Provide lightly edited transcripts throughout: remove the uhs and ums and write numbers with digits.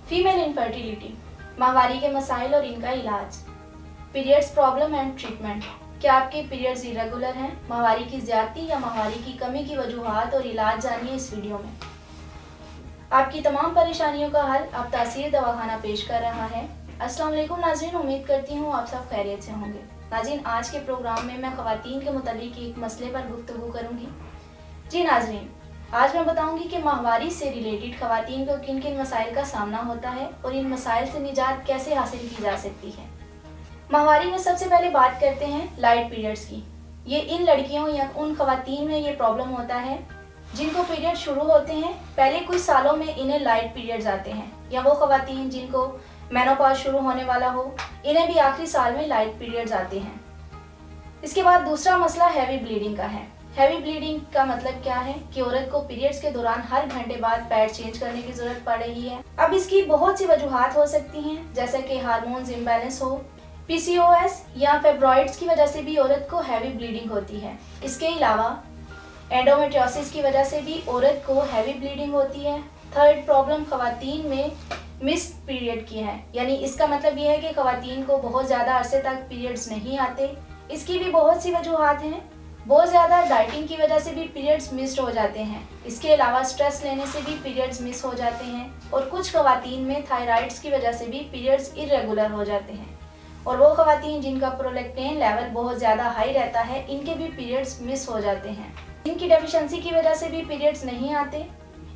Female infertility, माहवारी के मसाइल और इनका इलाज। Periods problem and treatment. क्या आपके पीरियड्स इरेगुलर हैं? माहवारी की ज़्यादती या माहवारी की कमी की वजूहात और इलाज जानिए इस वीडियो में। आपकी तमाम परेशानियों का हल अब तासीर दवाखाना पेश कर रहा है। अस्सलाम वालेकुम नाज़रीन, उम्मीद करती हूँ आप सब खैरियत से होंगे। नाज़रीन, आज के प्रोग्राम में मैं ख़वातीन के मुतालिक एक मसले पर गुफ्तगू करूँगी। जी नाज़रीन, आज मैं बताऊंगी कि माहवारी से रिलेटेड ख़वातीन को किन किन मसाइल का सामना होता है और इन मसाइल से निजात कैसे हासिल की जा सकती है। माहवारी में सबसे पहले बात करते हैं लाइट पीरियड्स की। ये इन लड़कियों या उन ख़वातीन में ये प्रॉब्लम होता है जिनको पीरियड शुरू होते हैं, पहले कुछ सालों में इन्हें लाइट पीरियड्स आते हैं, या वो ख़वातीन जिनको मेनोपॉज शुरू होने वाला हो, इन्हें भी आखिरी साल में लाइट पीरियड्स आते हैं। इसके बाद दूसरा मसला हैवी ब्लीडिंग का है। हैवी ब्लीडिंग का मतलब क्या है कि औरत को पीरियड्स के दौरान हर घंटे बाद पैड चेंज करने की जरूरत पड़ रही है। अब इसकी बहुत सी वजूहात हो सकती हैं, जैसे कि हार्मोन्स इम्बैलेंस हो, पीसीओएस या फेब्रॉइड्स की वजह से भी औरत को हैवी ब्लीडिंग होती है। इसके अलावा एंडोमेट्रियोसिस की वजह से भी औरत को हैवी ब्लीडिंग होती है। थर्ड प्रॉब्लम ख़वातीन में मिस्ड पीरियड की है, यानी इसका मतलब ये है कि ख़वातीन को बहुत ज़्यादा अरसे तक पीरियड्स नहीं आते। इसकी भी बहुत सी वजूहात हैं। बहुत ज़्यादा डाइटिंग की वजह से भी पीरियड्स मिस हो जाते हैं। इसके अलावा स्ट्रेस लेने से भी पीरियड्स मिस हो जाते हैं, और कुछ ख़वातीन में थायराइड्स की वजह से भी पीरियड्स इरेगुलर हो जाते हैं। और वो ख़वातीन जिनका प्रोलैक्टिन लेवल बहुत ज़्यादा हाई रहता है, इनके भी पीरियड्स मिस हो जाते हैं। इनकी डेफिशिएंसी की वजह से भी पीरियड्स नहीं आते।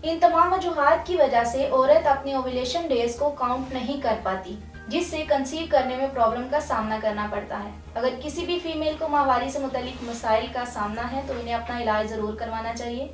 इन तमाम वजूहात की वजह से औरत अपने ओव्यूलेशन डेज को काउंट नहीं कर पाती, जिससे कंसीव करने में प्रॉब्लम का सामना करना पड़ता है। अगर किसी भी फीमेल को माहवारी से मुतालिक मसाइल का सामना है तो इन्हें अपना इलाज ज़रूर करवाना चाहिए।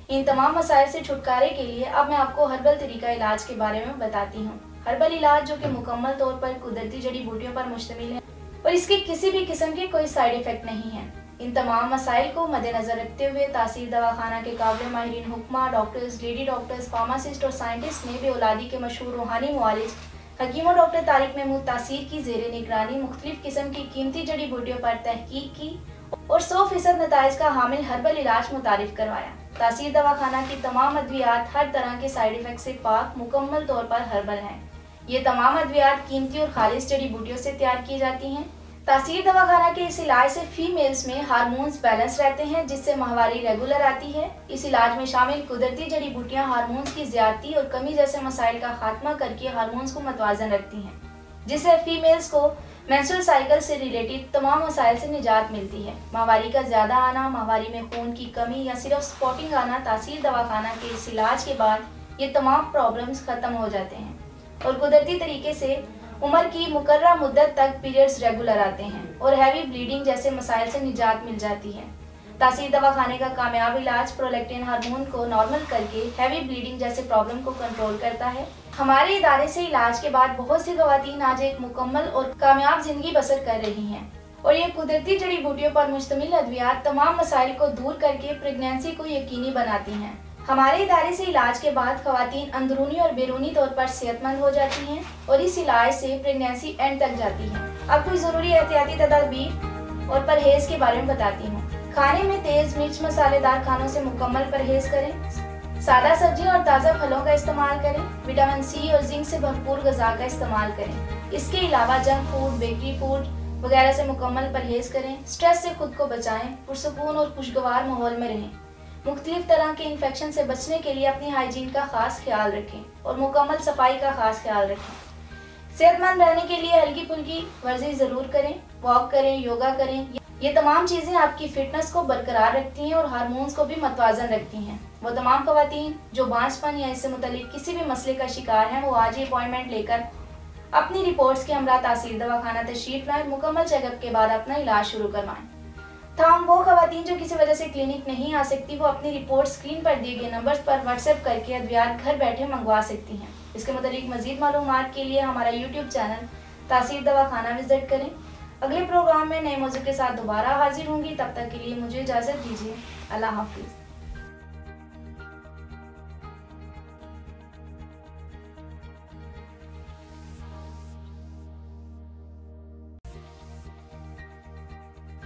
इन तमाम मसाइल से छुटकारे के लिए अब मैं आपको हर्बल तरीका इलाज के बारे में बताती हूँ। हर्बल इलाज जो कि मुकम्मल तौर पर कुदरती जड़ी बूटियों पर मुश्तमिल है और इसके किसी भी किस्म के कोई साइड इफेक्ट नहीं है। इन तमाम मसाइल को मद्देनजर रखते हुए तासीर दवाखाना के काबिल माहिरीन हुक्मा, डॉक्टर्स, लेडी डॉक्टर्स, फार्मासिस्ट और साइंटिस्ट ने बेऔलादी के मशहूर रूहानी मुआलिज हकीम डॉक्टर तारिक महमूद तासीर की ज़ेरे निगरानी मुख्तलिफ किस्म की कीमती जड़ी बूटियों पर तहकीक की और 100% नताइज का हामिल हर्बल इलाज मुतारिफ करवाया। तासीर दवाखाना की तमाम अद्वियात हर तरह के साइड इफेक्ट से पाक मुकम्मल तौर पर हर्बल हैं। ये तमाम अद्वियात कीमती और खालिश जड़ी बूटियों से तैयार की जाती हैं। तासीर दवाखाना के इस इलाज से फीमेल्स में हार्मोन्स बैलेंस रहते हैं, जिससे माहवारी रेगुलर आती है। इस इलाज में शामिल कुदरती जड़ी बूटियां हार्मोन्स की ज्यादती और कमी जैसे मसाइल का खात्मा करके हार्मोन्स को मतवाजन रखती हैं, जिससे फीमेल्स को मेंस्ट्रुअल साइकिल से रिलेटेड तमाम मसाइल से निजात मिलती है। माहवारी का ज्यादा आना, माहवारी में खून की कमी या सिर्फ स्पॉटिंग आना, तासीर दवाखाना के इस इलाज के बाद ये तमाम प्रॉब्लम्स खत्म हो जाते हैं और कुदरती तरीके से उम्र की मुकर्ररा मुद्दत तक पीरियड्स रेगुलर आते हैं और हैवी ब्लीडिंग जैसे मसाइल से निजात मिल जाती है। तासीर दवाखाने का कामयाब इलाज प्रोलैक्टिन हार्मोन को नॉर्मल करके हैवी ब्लीडिंग जैसे प्रॉब्लम को कंट्रोल करता है। हमारे इदारे से इलाज के बाद बहुत सी ख़वातीन आज एक मुकम्मल और कामयाब जिंदगी बसर कर रही हैं, और ये कुदरती जड़ी बूटियों पर मुश्तमिल अद्वियात तमाम मसाइल को दूर करके प्रेगनेंसी को यकीनी बनाती हैं। हमारे इदारे से इलाज के बाद ख़वातीन अंदरूनी और बैरूनी तौर पर सेहतमंद हो जाती हैं और इस इलाज से प्रेगनेंसी एंड तक जाती है। अब कुछ ज़रूरी एहतियाती तदाबीर और परहेज़ के बारे में बताती हूँ। खाने में तेज़ मिर्च मसालेदार खानों से मुकम्मल परहेज़ करें। सादा सब्जियों और ताज़ा फलों का इस्तेमाल करें। विटामिन सी और जिंक से भरपूर ग़िज़ा का इस्तेमाल करें। इसके अलावा जंक फूड, बेकरी फूड वगैरह से मुकम्मल परहेज़ करें। स्ट्रेस से खुद को बचाएं। पुरसुकून और खुशगवार माहौल में रहें। मुख्तलिफ तरह के इन्फेक्शन से बचने के लिए अपनी हाइजीन का खास ख्याल रखें और मुकम्मल सफाई का खास ख्याल रखें। सेहतमंद रहने के लिए हल्की फुल्की वर्जिश ज़रूर करें, वॉक करें, योगा करें। ये तमाम चीज़ें आपकी फिटनेस को बरकरार रखती हैं और हार्मोन्स को भी मतवाजन रखती हैं। वो तमाम ख़वातीन जो बांझपन या इससे मुतालिक किसी भी मसले का शिकार हैं, वो आज ही अपॉइंटमेंट लेकर अपनी रिपोर्ट्स के हमरा तासीर दवाखाना तशरीफ लाएं। मुकम्मल चेकअप के बाद अपना इलाज शुरू करवाएं। तमाम वो ख़वातीन जो किसी वजह से क्लिनिक नहीं आ सकती, वो अपनी रिपोर्ट स्क्रीन पर दिए गए नंबर्स पर व्हाट्सएप करके अद्वियात घर बैठे मंगवा सकती हैं। इसके मुतालिक मज़ीद मालूमात के लिए हमारा यूट्यूब चैनल तासीर दवाखाना विजिट करें। अगले प्रोग्राम में नए मौजू के साथ दोबारा हाजिर होंगी। तब तक के लिए मुझे इजाज़त दीजिए। अल्लाह हाफिज़।